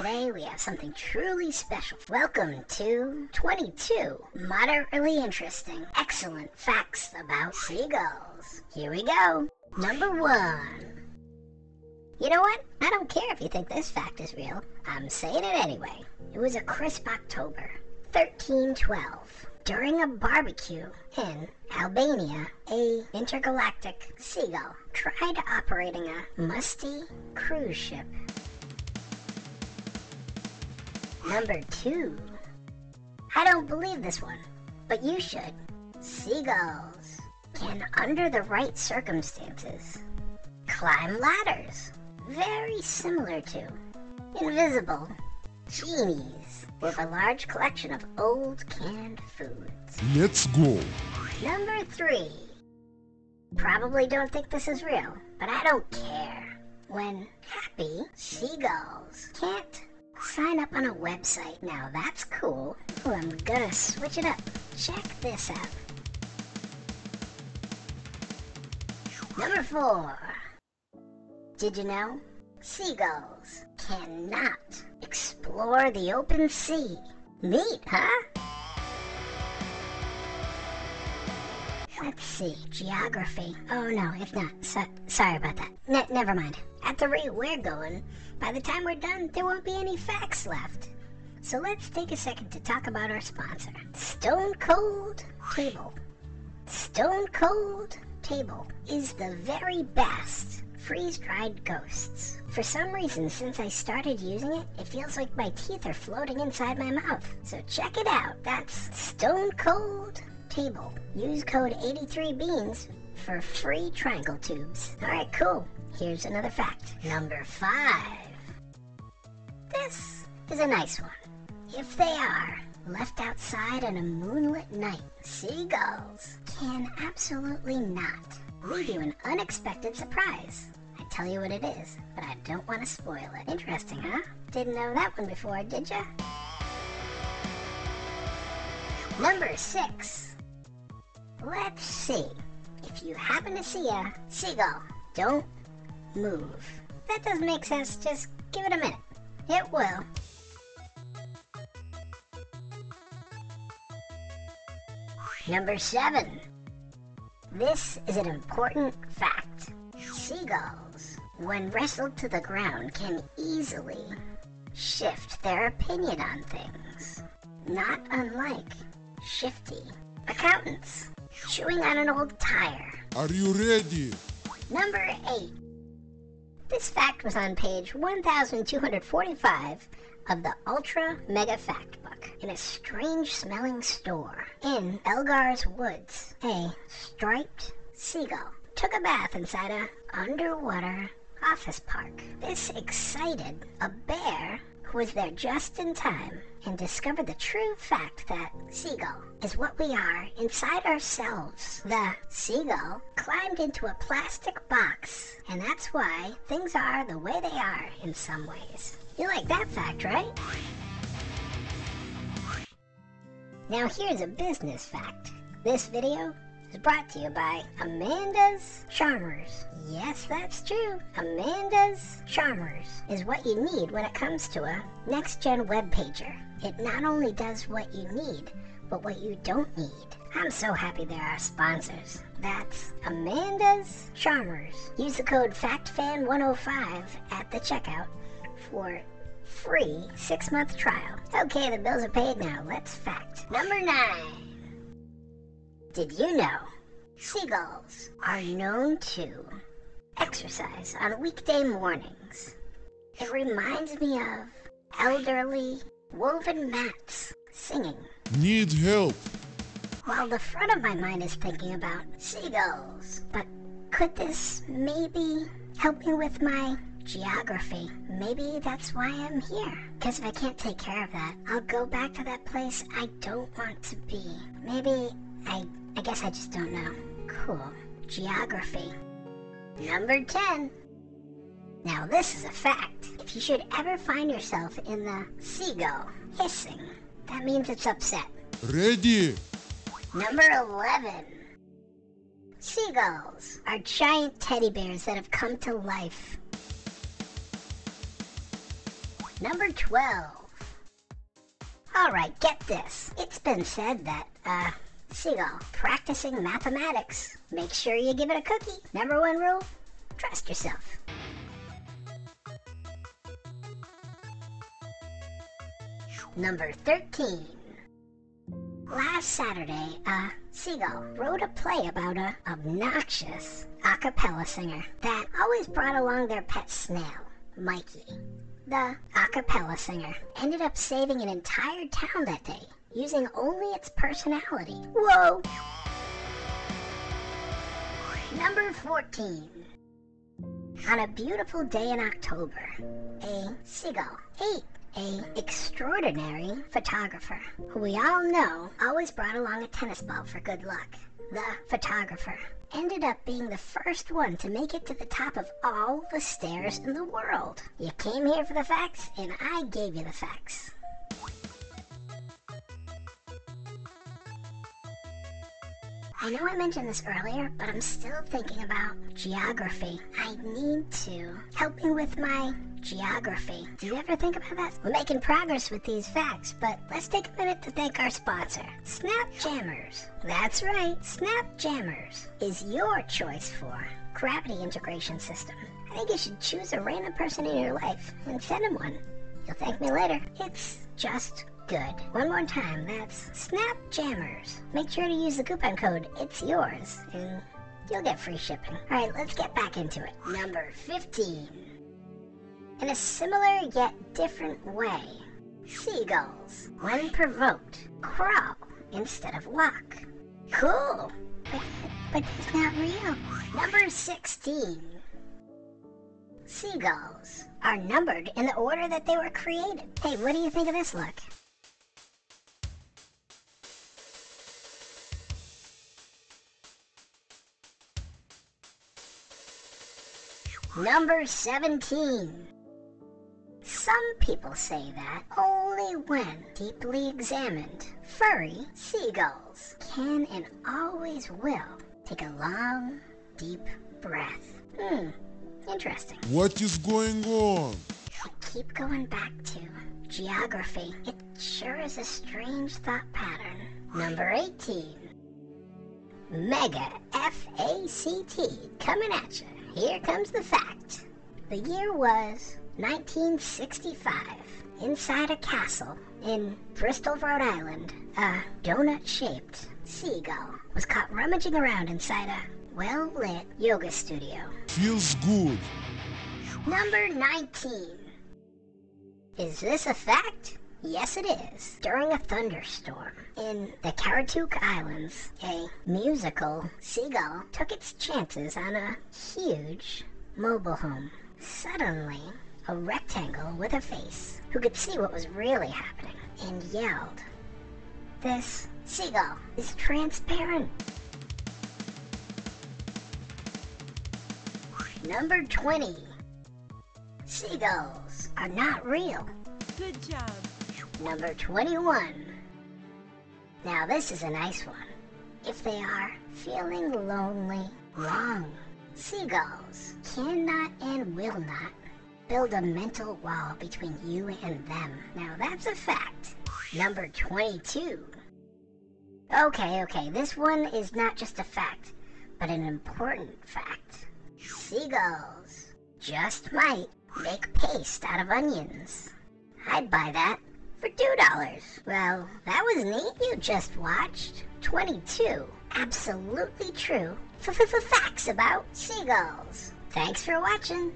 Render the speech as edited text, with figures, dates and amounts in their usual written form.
Today we have something truly special. Welcome to 22 moderately interesting, excellent facts about seagulls. Here we go. Number 1. You know what? I don't care if you think this fact is real. I'm saying it anyway. It was a crisp October, 1312. During a barbecue in Albania, a intergalactic seagull tried operating a musty cruise ship. Number 2. I don't believe this one, but you should. Seagulls can, under the right circumstances, climb ladders. Very similar to invisible genies with a large collection of old canned foods. Let's go. Number 3. Probably don't think this is real, but I don't care. When happy seagulls can't sign up on a website. Now that's cool. Oh, I'm gonna switch it up. Check this out. Number 4. Did you know? Seagulls cannot explore the open sea. Neat, huh? Let's see. Geography. Oh no, if not. Sorry about that. Never mind. At the rate we're going, by the time we're done, there won't be any facts left. So let's take a second to talk about our sponsor, Stone Cold Table. Stone Cold Table is the very best freeze-dried ghosts. For some reason, since I started using it, it feels like my teeth are floating inside my mouth. So check it out. That's Stone Cold Table. Use code 83beans for free triangle tubes. Alright, cool. Here's another fact. Number 5. This is a nice one. If they are left outside on a moonlit night, seagulls can absolutely not leave you an unexpected surprise. I tell you what it is, but I don't want to spoil it. Interesting, huh? Didn't know that one before, did ya? Number 6. Let's see. If you happen to see a seagull, don't move. That doesn't make sense. Just give it a minute. It will. Number 7. This is an important fact. Seagulls, when wrestled to the ground, can easily shift their opinion on things. Not unlike shifty accountants chewing on an old tire. Are you ready? Number 8. This fact was on page 1245 of the Ultra Mega Fact Book. In a strange-smelling store in Elgar's Woods, a striped seagull took a bath inside a underwater office park. This excited a bear who was there just in time and discovered the true fact that seagull is what we are inside ourselves. The seagull climbed into a plastic box, and that's why things are the way they are in some ways. You like that fact, right? Now here's a business fact. This video is brought to you by Amanda's Charmers. Yes, that's true. Amanda's Charmers is what you need when it comes to a next-gen web pager. It not only does what you need, but what you don't need. I'm so happy they're our sponsors. That's Amanda's Charmers. Use the code FACTFAN105 at the checkout for free 6-month trial. Okay, the bills are paid now. Let's fact. Number 9. Did you know seagulls are known to exercise on weekday mornings? It reminds me of elderly woven mats singing. Need help. While the front of my mind is thinking about seagulls, but could this maybe help me with my geography? Maybe that's why I'm here. Because if I can't take care of that, I'll go back to that place I don't want to be. Maybe I guess I just don't know. Cool. Geography. Number 10. Now this is a fact. If you should ever find yourself in the seagull hissing, that means it's upset. Ready. Number 11. Seagulls are giant teddy bears that have come to life. Number 12. Alright, get this. It's been said that, Seagull, practicing mathematics. Make sure you give it a cookie. Number 1 rule, trust yourself. Number 13. Last Saturday, Seagull wrote a play about a obnoxious a cappella singer that always brought along their pet snail, Mikey. The a cappella singer ended up saving an entire town that day, using only its personality. Whoa! Number 14. On a beautiful day in October, a seagull ate an extraordinary photographer, who we all know always brought along a tennis ball for good luck. The photographer ended up being the first one to make it to the top of all the stairs in the world. You came here for the facts, and I gave you the facts. I know I mentioned this earlier, but I'm still thinking about geography. I need to help me with my geography. Do you ever think about that? We're making progress with these facts, but let's take a minute to thank our sponsor, Snapjammers. That's right, Snapjammers is your choice for gravity integration system. I think you should choose a random person in your life and send them one. You'll thank me later. It's just good. One more time, that's Snapjammers. Make sure to use the coupon code It's Yours, and you'll get free shipping. Alright, let's get back into it. Number 15. In a similar yet different way, seagulls, when provoked, crawl instead of walk. Cool, but it's not real. Number 16. Seagulls are numbered in the order that they were created. Hey, what do you think of this look? Number 17. Some people say that only when deeply examined, furry seagulls can and always will take a long, deep breath. Interesting. What is going on? I keep going back to geography. It sure is a strange thought pattern. Number 18. Mega F-A-C-T coming at you. Here comes the fact. The year was 1965. Inside a castle in Bristol, Rhode Island, a donut-shaped seagull was caught rummaging around inside a well-lit yoga studio. Feels good. Number 19. Is this a fact? Yes, it is. During a thunderstorm in the Karatuke Islands, a musical seagull took its chances on a huge mobile home. Suddenly, a rectangle with a face, who could see what was really happening, and yelled, "This seagull is transparent." Number 20. Seagulls are not real. Good job. Number 21. Now this is a nice one. If they are feeling lonely, wrong. Seagulls cannot and will not build a mental wall between you and them. Now that's a fact. Number 22. Okay, this one is not just a fact, but an important fact. Seagulls just might make paste out of onions. I'd buy that for $2. Well, that was neat. You just watched 22 absolutely true facts about seagulls. Thanks for watching.